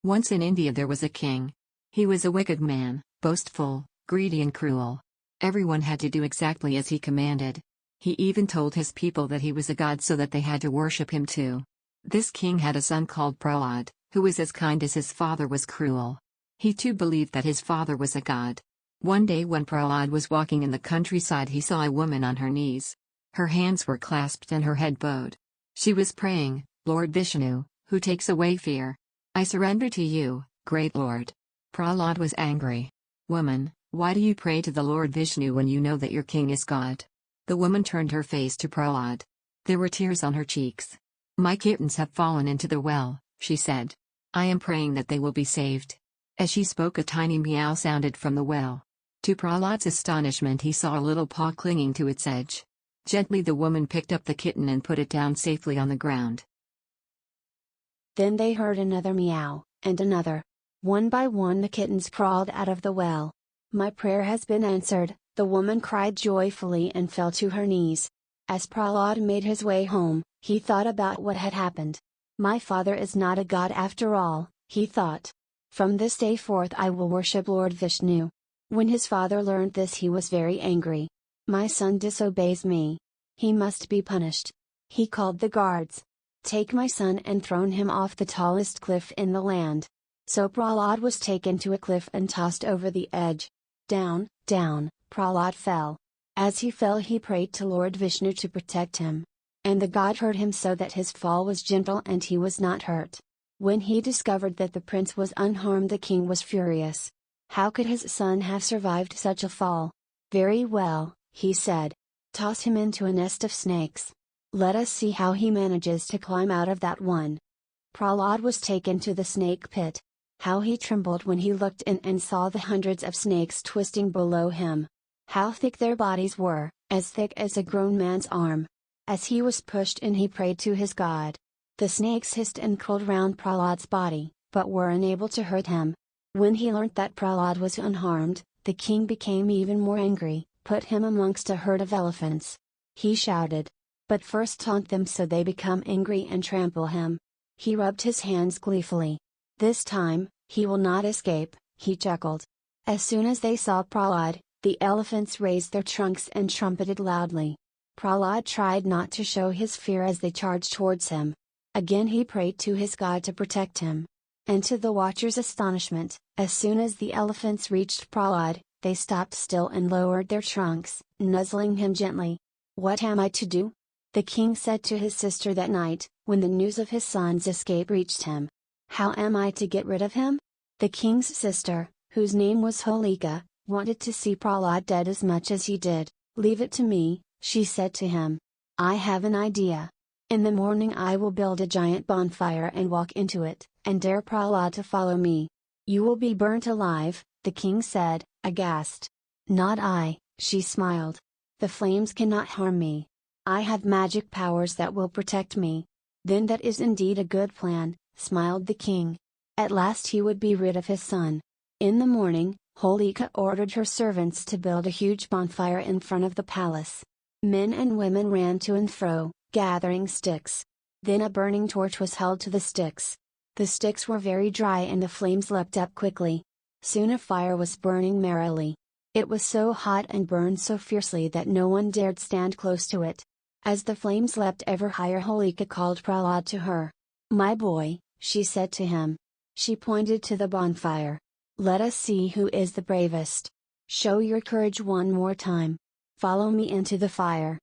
Once in India there was a king. He was a wicked man, boastful, greedy and cruel. Everyone had to do exactly as he commanded. He even told his people that he was a god so that they had to worship him too. This king had a son called Prahlad, who was as kind as his father was cruel. He too believed that his father was a god. One day when Prahlad was walking in the countryside, he saw a woman on her knees. Her hands were clasped and her head bowed. She was praying, "Lord Vishnu, who takes away fear. I surrender to you, great Lord." Prahlad was angry. "Woman, why do you pray to the Lord Vishnu when you know that your king is God?" The woman turned her face to Prahlad. There were tears on her cheeks. "My kittens have fallen into the well," she said. "I am praying that they will be saved." As she spoke, a tiny meow sounded from the well. To Prahlad's astonishment, he saw a little paw clinging to its edge. Gently the woman picked up the kitten and put it down safely on the ground. Then they heard another meow, and another. One by one the kittens crawled out of the well. "My prayer has been answered," the woman cried joyfully and fell to her knees. As Prahlad made his way home, he thought about what had happened. "My father is not a god after all," he thought. "From this day forth I will worship Lord Vishnu." When his father learned this, he was very angry. "My son disobeys me. He must be punished." He called the guards. "Take my son and throw him off the tallest cliff in the land." So Prahlad was taken to a cliff and tossed over the edge. Down, down, Prahlad fell. As he fell, he prayed to Lord Vishnu to protect him. And the god heard him so that his fall was gentle and he was not hurt. When he discovered that the prince was unharmed, the king was furious. How could his son have survived such a fall? "Very well," he said. "Toss him into a nest of snakes. Let us see how he manages to climb out of that one." Prahlad was taken to the snake pit. How he trembled when he looked in and saw the hundreds of snakes twisting below him. How thick their bodies were, as thick as a grown man's arm. As he was pushed in, he prayed to his god. The snakes hissed and curled round Prahlad's body, but were unable to hurt him. When he learnt that Prahlad was unharmed, the king became even more angry, put him amongst a herd of elephants. He shouted, "But first taunt them so they become angry and trample him." He rubbed his hands gleefully. "This time, he will not escape," he chuckled. As soon as they saw Prahlad, the elephants raised their trunks and trumpeted loudly. Prahlad tried not to show his fear as they charged towards him. Again he prayed to his god to protect him. And to the watchers' astonishment, as soon as the elephants reached Prahlad, they stopped still and lowered their trunks, nuzzling him gently. "What am I to do?" the king said to his sister that night, when the news of his son's escape reached him. "How am I to get rid of him?" The king's sister, whose name was Holika, wanted to see Prahlad dead as much as he did. "Leave it to me," she said to him. "I have an idea. In the morning I will build a giant bonfire and walk into it, and dare Prahlad to follow me." "You will be burnt alive," the king said, aghast. "Not I," she smiled. "The flames cannot harm me. I have magic powers that will protect me." "Then that is indeed a good plan," smiled the king. At last he would be rid of his son. In the morning, Holika ordered her servants to build a huge bonfire in front of the palace. Men and women ran to and fro, gathering sticks. Then a burning torch was held to the sticks. The sticks were very dry and the flames leapt up quickly. Soon a fire was burning merrily. It was so hot and burned so fiercely that no one dared stand close to it. As the flames leapt ever higher, Holika called Prahlad to her. "My boy," she said to him. She pointed to the bonfire. "Let us see who is the bravest. Show your courage one more time. Follow me into the fire."